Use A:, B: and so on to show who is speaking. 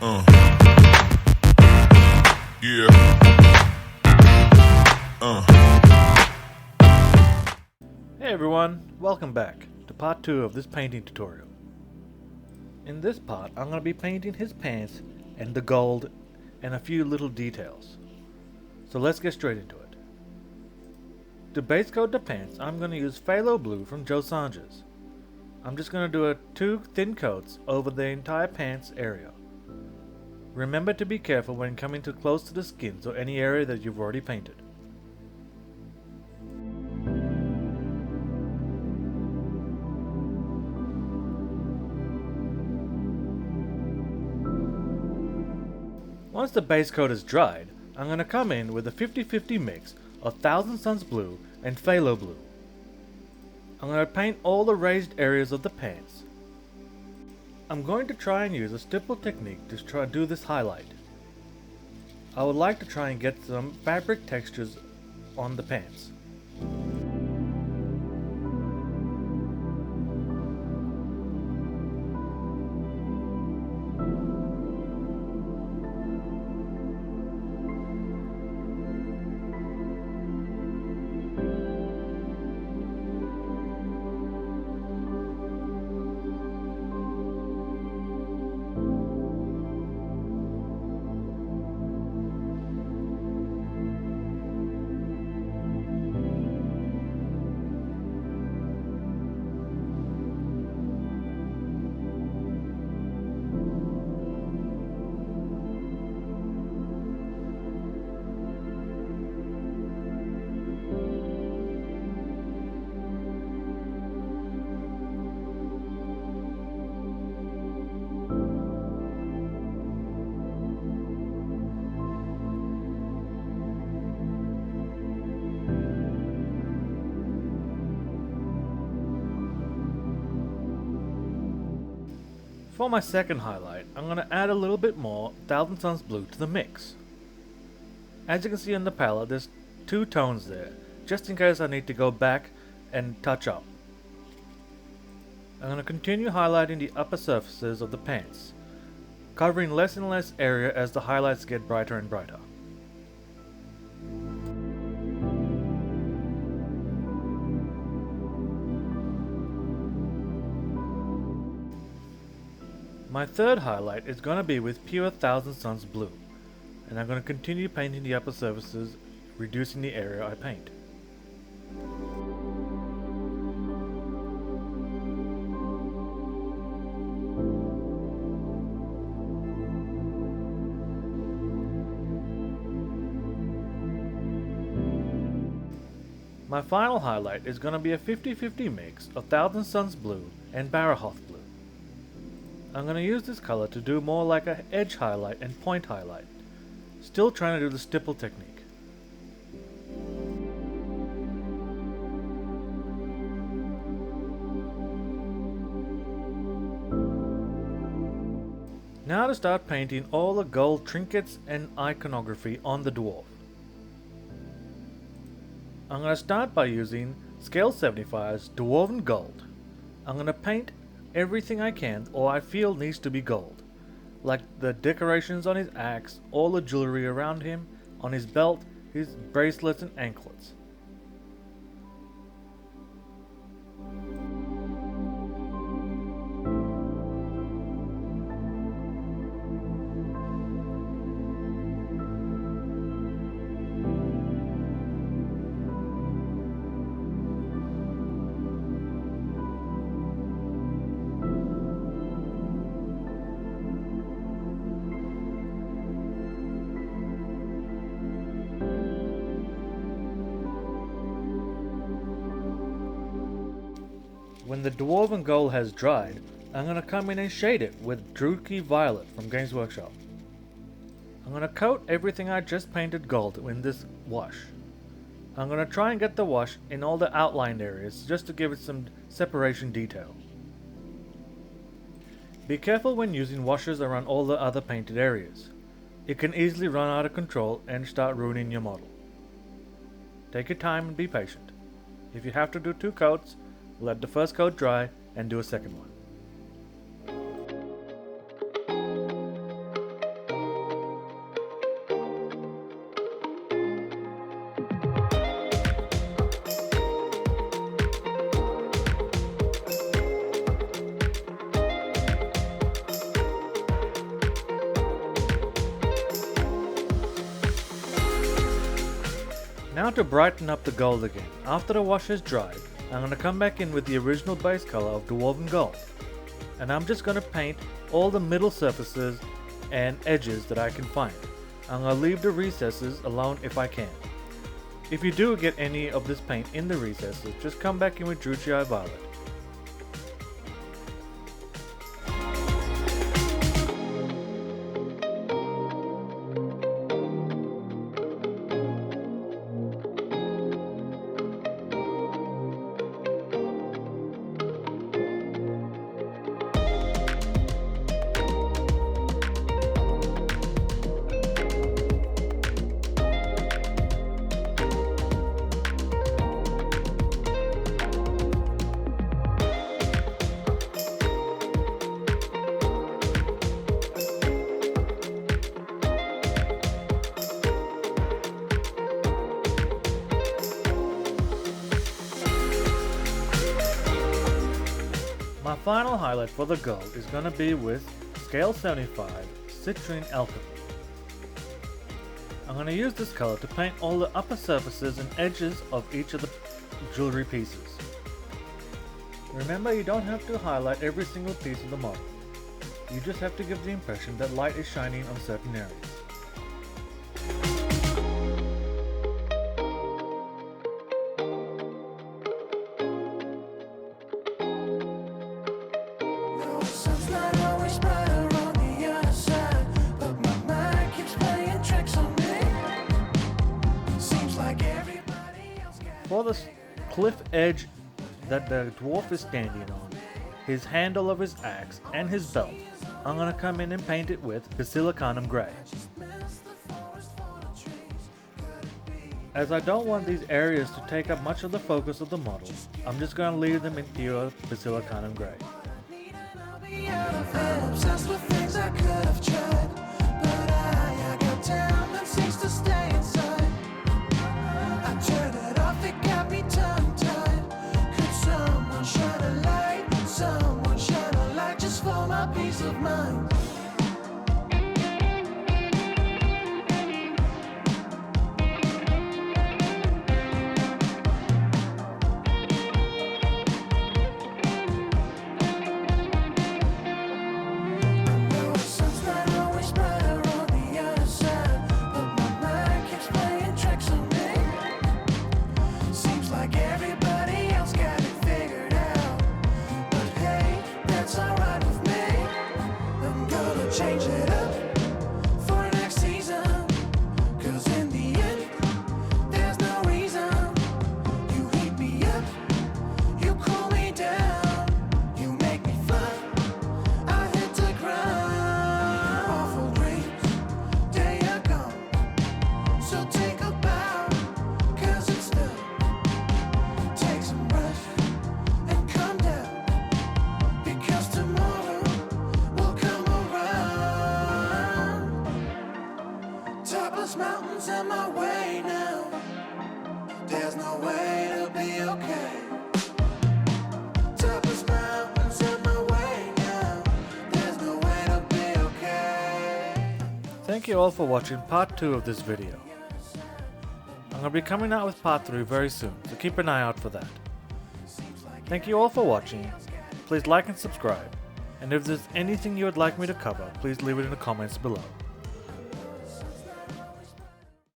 A: Yeah.
B: Hey everyone, welcome back to part 2 of this painting tutorial. In this part, I'm going to be painting his pants and the gold and a few little details. So let's get straight into it. To base coat the pants, I'm going to use PHALO blue from SONJAS. I'm just going to do 2 thin coats over the entire pants area. Remember to be careful when coming too close to the skins or any area that you've already painted. Once the base coat is dried, I'm going to come in with a 50-50 mix of Thousand Suns blue and PHALO blue. I'm going to paint all the raised areas of the pants. I'm going to try and use a stipple technique to try to do this highlight. I would like to try and get some fabric textures on the pants. For my second highlight, I'm going to add a little bit more Thousand Suns blue to the mix. As you can see on the palette, there's 2 tones there, just in case I need to go back and touch up. I'm going to continue highlighting the upper surfaces of the pants, covering less and less area as the highlights get brighter and brighter. My third highlight is going to be with pure Thousand Suns blue, and I'm going to continue painting the upper surfaces, reducing the area I paint. My final highlight is going to be a 50-50 mix of Thousand Suns blue and BAHARROTH blue. I'm going to use this color to do more like an edge highlight and point highlight, still trying to do the stipple technique. Now to start painting all the gold trinkets and iconography on the dwarf. I'm going to start by using Scale 75's Dwarven Gold. I'm going to paint everything I can or I feel needs to be gold, like the decorations on his axe, all the jewelry around him, on his belt, his bracelets and anklets. When the Dwarven Gold has dried, I'm going to come in and shade it with DRUCHII Violet from Games Workshop. I'm going to coat everything I just painted gold in this wash. I'm going to try and get the wash in all the outlined areas just to give it some separation detail. Be careful when using washes around all the other painted areas. It can easily run out of control and start ruining your model. Take your time and be patient. If you have to do 2 coats, let the first coat dry and do a second one. Now to brighten up the gold again. After the wash has dried, I'm going to come back in with the original base color of Dwarven Gold. And I'm just going to paint all the middle surfaces and edges that I can find. I'm going to leave the recesses alone if I can. If you do get any of this paint in the recesses, just come back in with DRUCHII Violet. My final highlight for the gold is going to be with Scale 75 CITRINE ALCHEMY. I'm going to use this color to paint all the upper surfaces and edges of each of the jewelry pieces. Remember, you don't have to highlight every single piece of the model. You just have to give the impression that light is shining on certain areas. For the cliff edge that the dwarf is standing on, his handle of his axe and his belt, I'm going to come in and paint it with Basilicanum Grey. As I don't want these areas to take up much of the focus of the model, I'm just going to leave them in pure Basilicanum Grey.
A: Change it up for next season, 'cause in the end, there's no reason. You heat me up, you cool me down, you make me fly, I hit the ground. Awful dreams, they are gone, so take a bow, 'cause it's done. Take some rest and calm down, because tomorrow will come around. Topless mountains in my way now, there's no way to be okay. Topless mountains in my way now, there's no way to be okay.
B: Thank you all for watching part 2 of this video. I'm going to be coming out with part 3 very soon, so keep an eye out for that. Thank you all for watching. Please like and subscribe. And if there's anything you would like me to cover, please leave it in the comments below.